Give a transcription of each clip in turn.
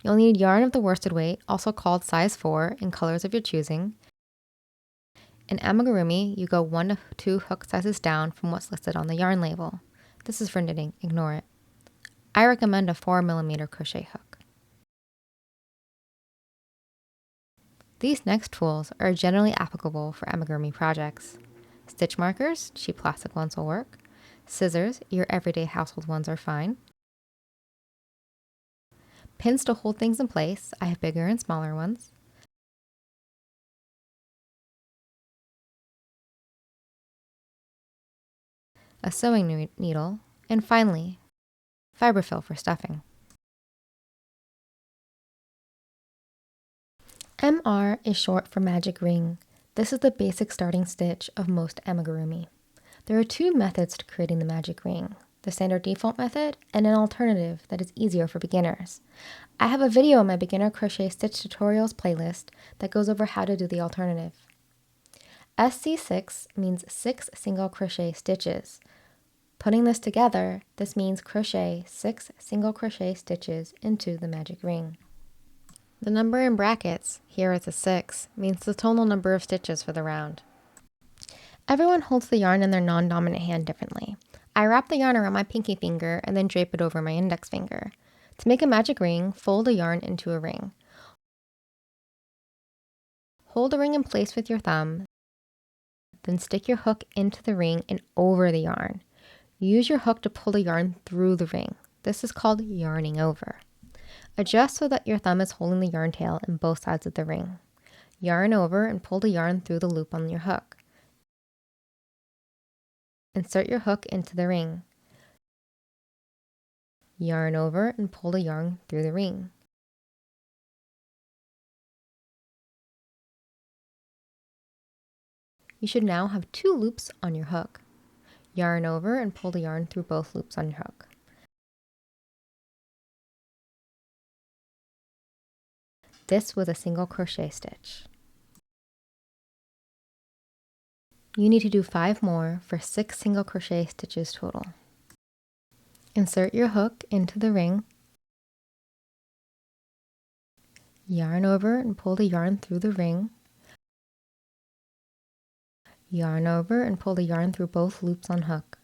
You'll need yarn of the worsted weight, also called size 4, in colors of your choosing. In amigurumi, you go 1 to 2 hook sizes down from what's listed on the yarn label. This is for knitting, ignore it. I recommend a 4mm crochet hook. These next tools are generally applicable for amigurumi projects. Stitch markers, cheap plastic ones will work. Scissors, your everyday household ones are fine. Pins to hold things in place, I have bigger and smaller ones. A sewing needle, and finally, fiberfill for stuffing. MR is short for magic ring. This is the basic starting stitch of most amigurumi. There are 2 methods to creating the magic ring, the standard default method and an alternative that is easier for beginners. I have a video on my beginner crochet stitch tutorials playlist that goes over how to do the alternative. SC6 means 6 single crochet stitches. Putting this together, this means crochet 6 single crochet stitches into the magic ring. The number in brackets, here it's a 6, means the total number of stitches for the round. Everyone holds the yarn in their non-dominant hand differently. I wrap the yarn around my pinky finger and then drape it over my index finger. To make a magic ring, fold a yarn into a ring. Hold the ring in place with your thumb, then stick your hook into the ring and over the yarn. Use your hook to pull the yarn through the ring. This is called yarning over. Adjust so that your thumb is holding the yarn tail in both sides of the ring. Yarn over and pull the yarn through the loop on your hook. Insert your hook into the ring. Yarn over and pull the yarn through the ring. You should now have 2 loops on your hook. Yarn over and pull the yarn through both loops on your hook. This was a single crochet stitch. You need to do 5 more for 6 single crochet stitches total. Insert your hook into the ring. Yarn over and pull the yarn through the ring. Yarn over and pull the yarn through both loops on hook.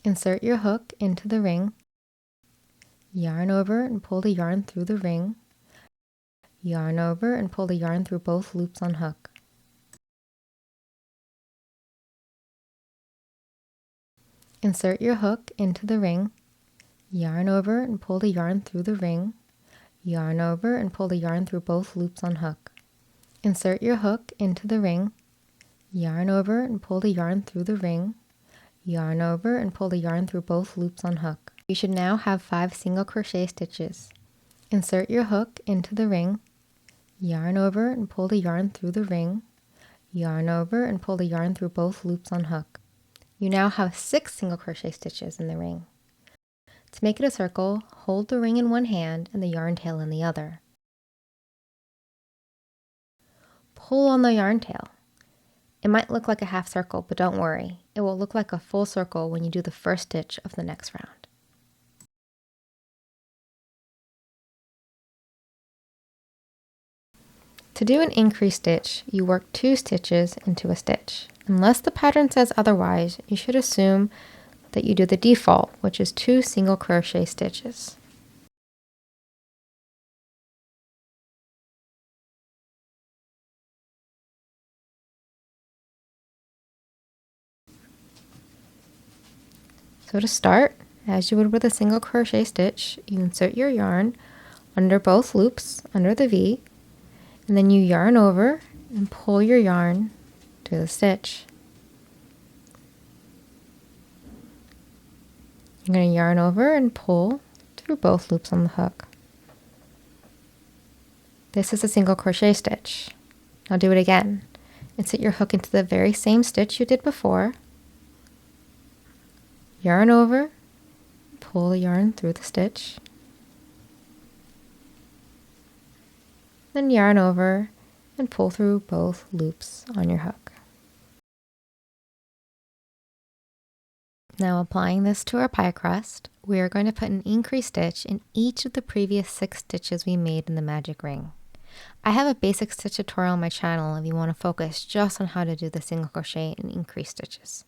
Insert your hook into the ring. Yarn over and pull the yarn through the ring. Yarn over and pull the yarn through both loops on hook. Insert your hook into the ring. Yarn over and pull the yarn through the ring. Yarn over and pull the yarn through both loops on hook. Insert your hook into the ring. Yarn over and pull the yarn through the ring. Yarn over and pull the yarn through both loops on hook. You should now have 5 single crochet stitches. Insert your hook into the ring. Yarn over and pull the yarn through the ring. Yarn over and pull the yarn through both loops on hook. You now have 6 single crochet stitches in the ring. To make it a circle, hold the ring in one hand and the yarn tail in the other. Pull on the yarn tail. It might look like a half circle, but don't worry. It will look like a full circle when you do the first stitch of the next round. To do an increase stitch, you work 2 stitches into a stitch. Unless the pattern says otherwise, you should assume that you do the default, which is 2 single crochet stitches. So to start, as you would with a single crochet stitch, you insert your yarn under both loops, under the V, and then you yarn over and pull your yarn to the stitch. You're going to yarn over and pull through both loops on the hook. This is a single crochet stitch. Now do it again. Insert your hook into the very same stitch you did before. Yarn over, pull the yarn through the stitch. Then yarn over and pull through both loops on your hook. Now applying this to our pie crust, we are going to put an increase stitch in each of the previous 6 stitches we made in the magic ring. I have a basic stitch tutorial on my channel if you want to focus just on how to do the single crochet and increase stitches.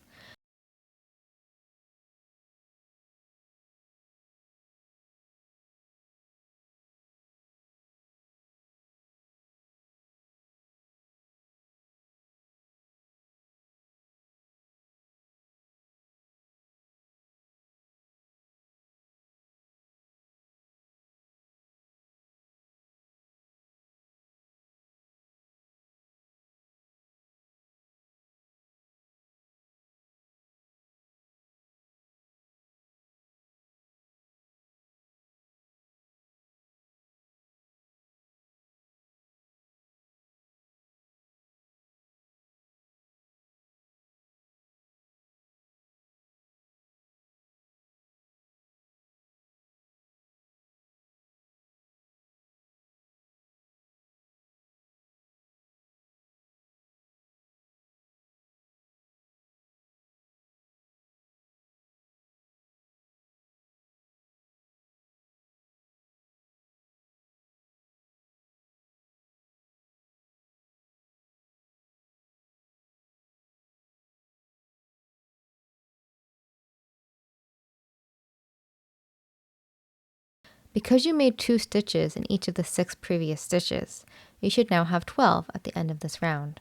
Because you made 2 stitches in each of the 6 previous stitches, you should now have 12 at the end of this round.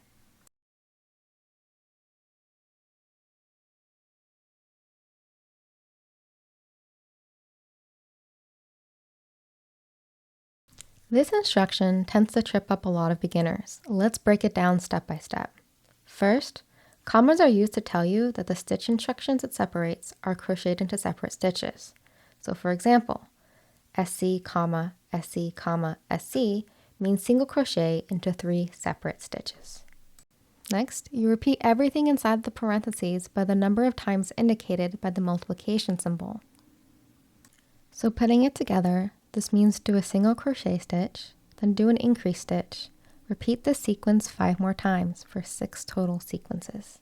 This instruction tends to trip up a lot of beginners. Let's break it down step by step. First, commas are used to tell you that the stitch instructions it separates are crocheted into separate stitches. So for example, SC, SC, SC means single crochet into 3 separate stitches. Next, you repeat everything inside the parentheses by the number of times indicated by the multiplication symbol. So putting it together, this means do a single crochet stitch, then do an increase stitch. Repeat this sequence 5 more times for 6 total sequences.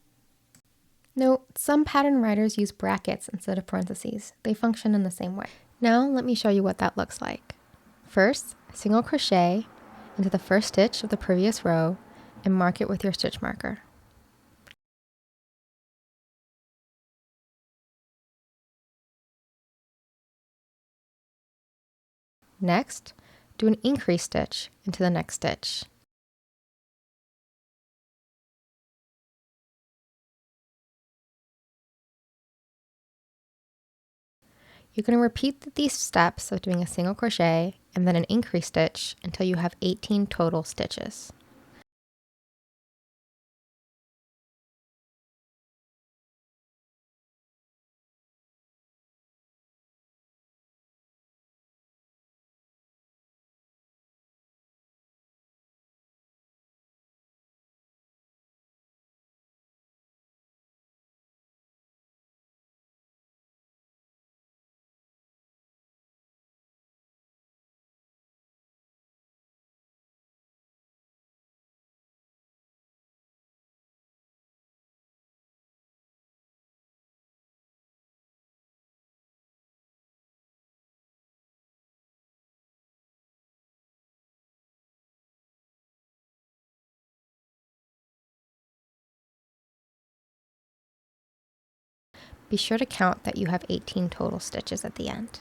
Note, some pattern writers use brackets instead of parentheses. They function in the same way. Now let me show you what that looks like. First, single crochet into the first stitch of the previous row and mark it with your stitch marker. Next, do an increase stitch into the next stitch. You're going to repeat these steps of doing a single crochet and then an increase stitch until you have 18 total stitches. Be sure to count that you have 18 total stitches at the end.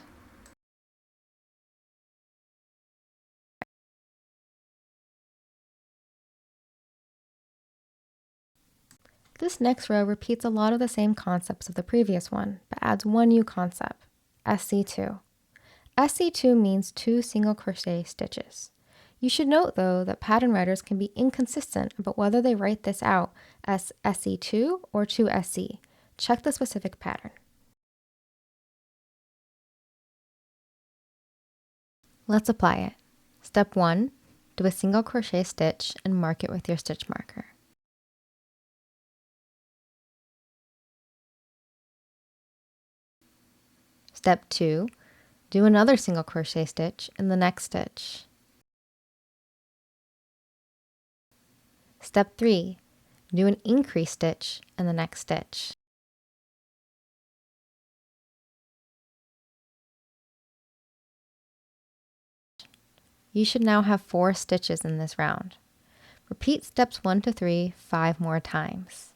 This next row repeats a lot of the same concepts of the previous one, but adds one new concept, SC2. SC2 means 2 single crochet stitches. You should note though that pattern writers can be inconsistent about whether they write this out as SC2 or 2SC. Check the specific pattern. Let's apply it. Step 1, do a single crochet stitch and mark it with your stitch marker. Step 2, do another single crochet stitch in the next stitch. Step 3, do an increase stitch in the next stitch. You should now have 4 stitches in this round. Repeat steps 1 to 3 5 more times.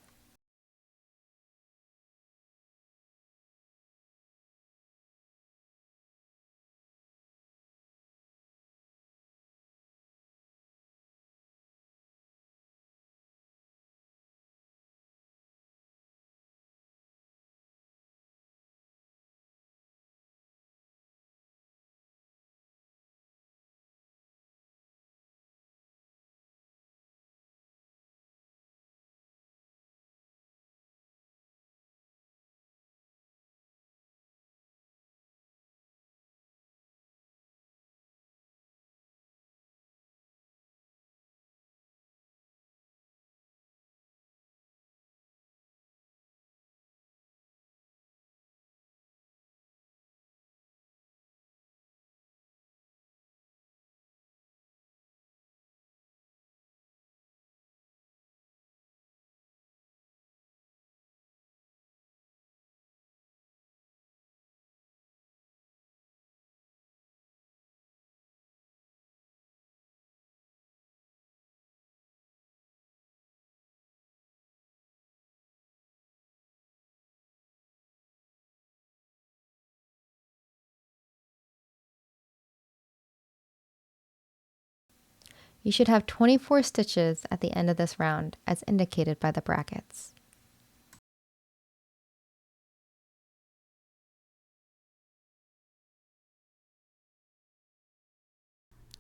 You should have 24 stitches at the end of this round, as indicated by the brackets.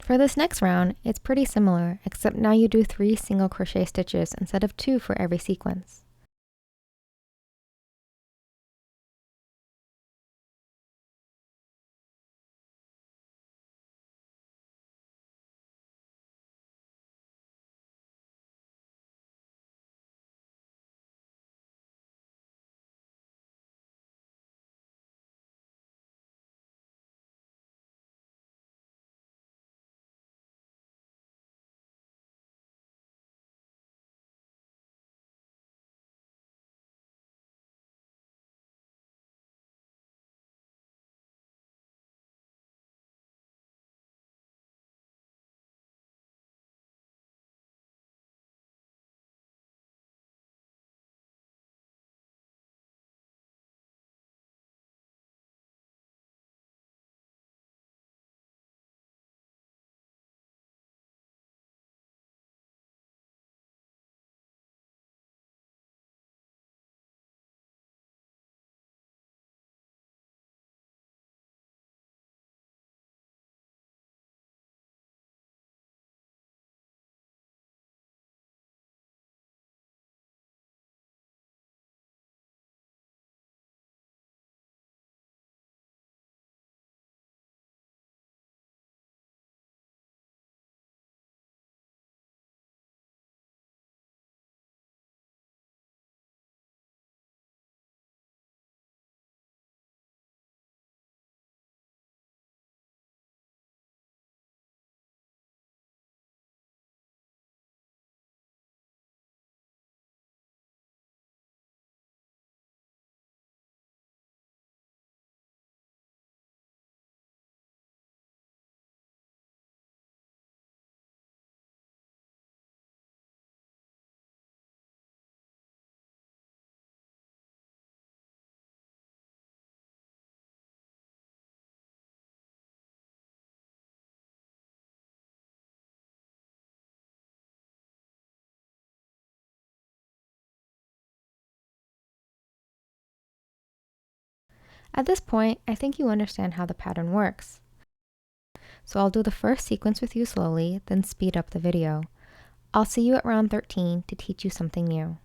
For this next round, it's pretty similar, except now you do 3 single crochet stitches instead of 2 for every sequence. At this point, I think you understand how the pattern works. So I'll do the first sequence with you slowly, then speed up the video. I'll see you at round 13 to teach you something new.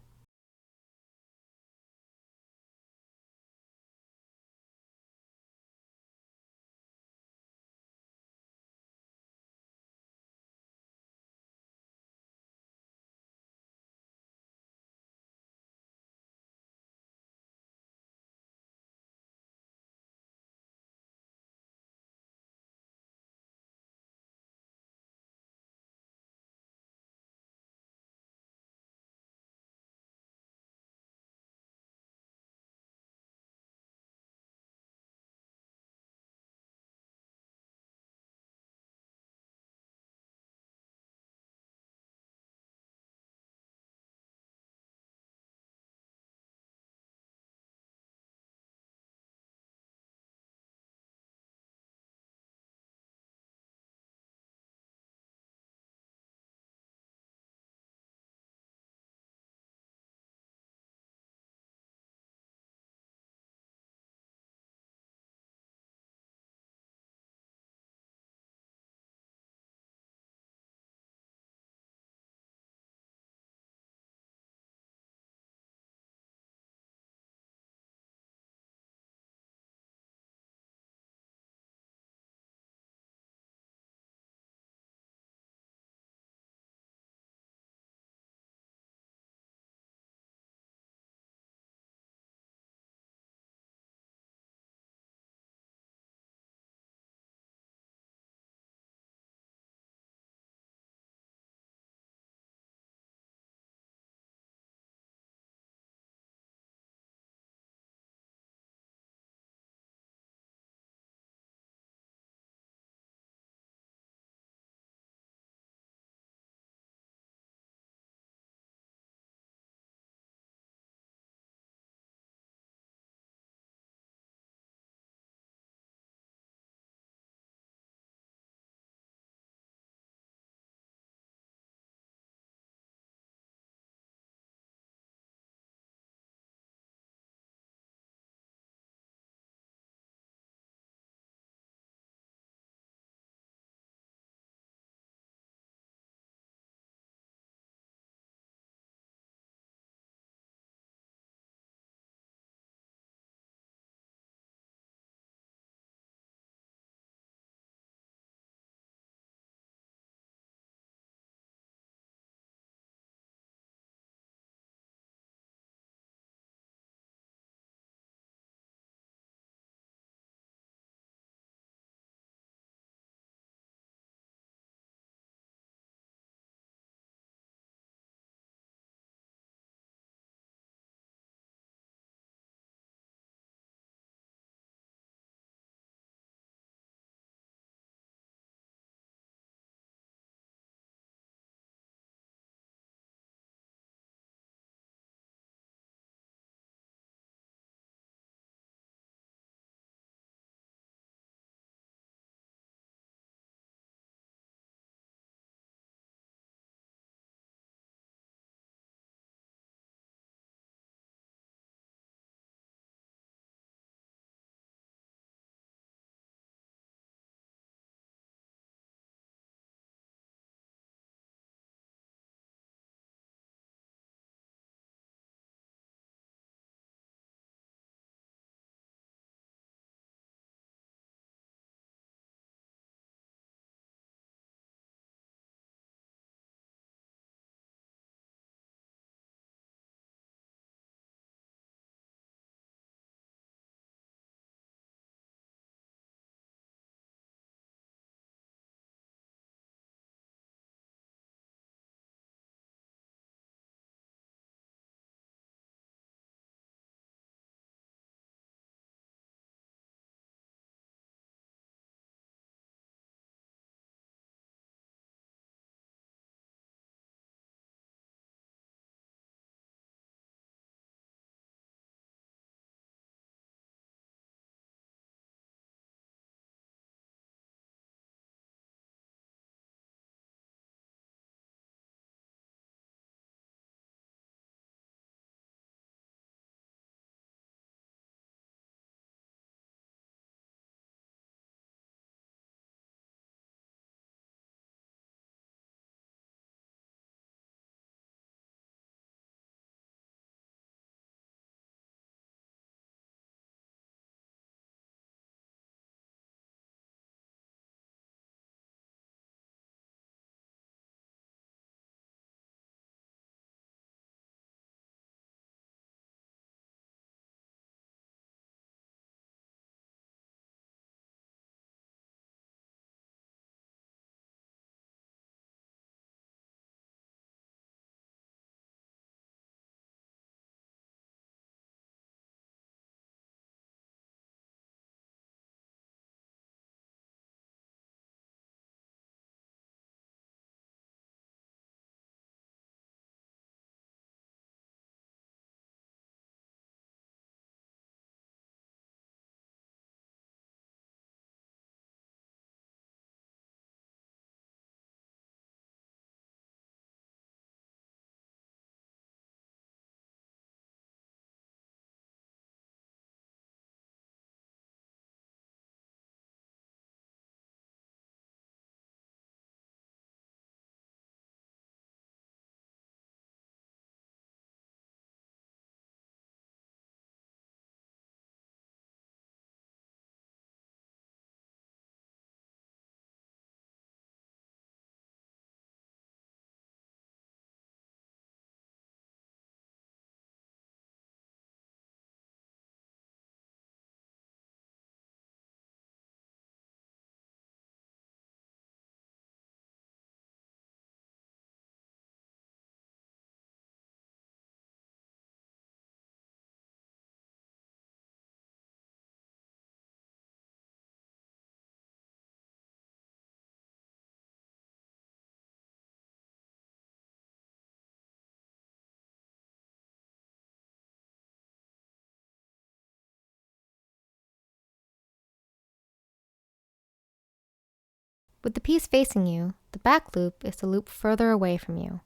With the piece facing you, the back loop is the loop further away from you.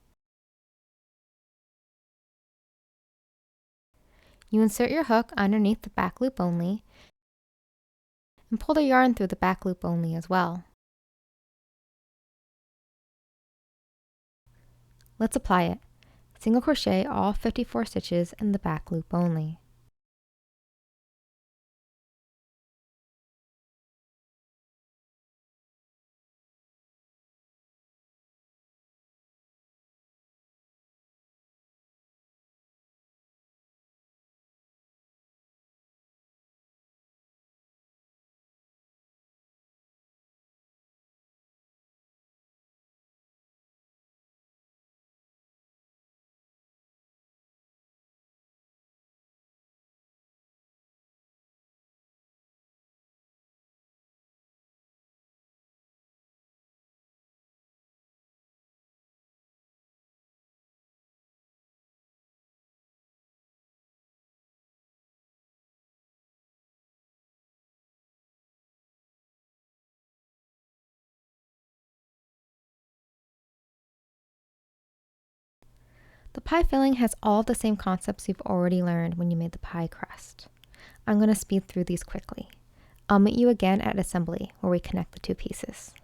You insert your hook underneath the back loop only and pull the yarn through the back loop only as well. Let's apply it. Single crochet all 54 stitches in the back loop only. The pie filling has all the same concepts you've already learned when you made the pie crust. I'm going to speed through these quickly. I'll meet you again at assembly, where we connect the two pieces.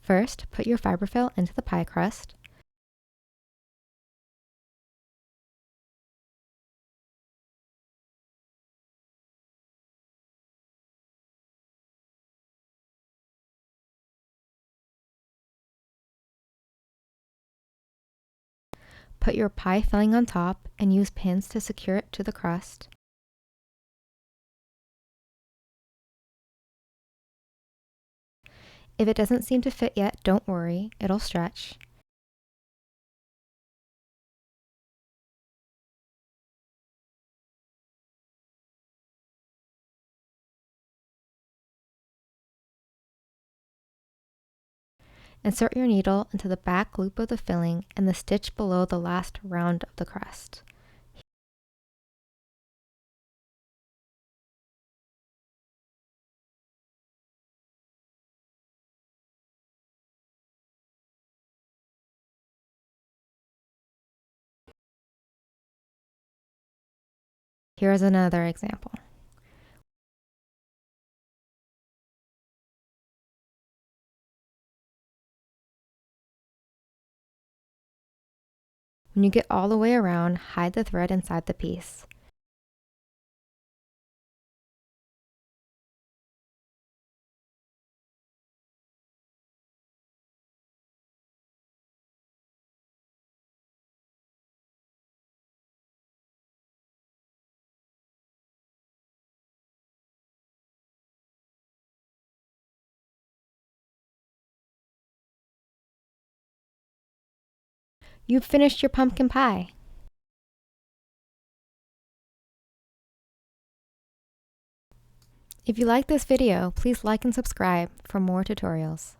First, put your fiberfill into the pie crust. Put your pie filling on top and use pins to secure it to the crust. If it doesn't seem to fit yet, don't worry, it'll stretch. Insert your needle into the back loop of the filling and the stitch below the last round of the crust. Here is another example. When you get all the way around, hide the thread inside the piece. You've finished your pumpkin pie! If you like this video, please like and subscribe for more tutorials.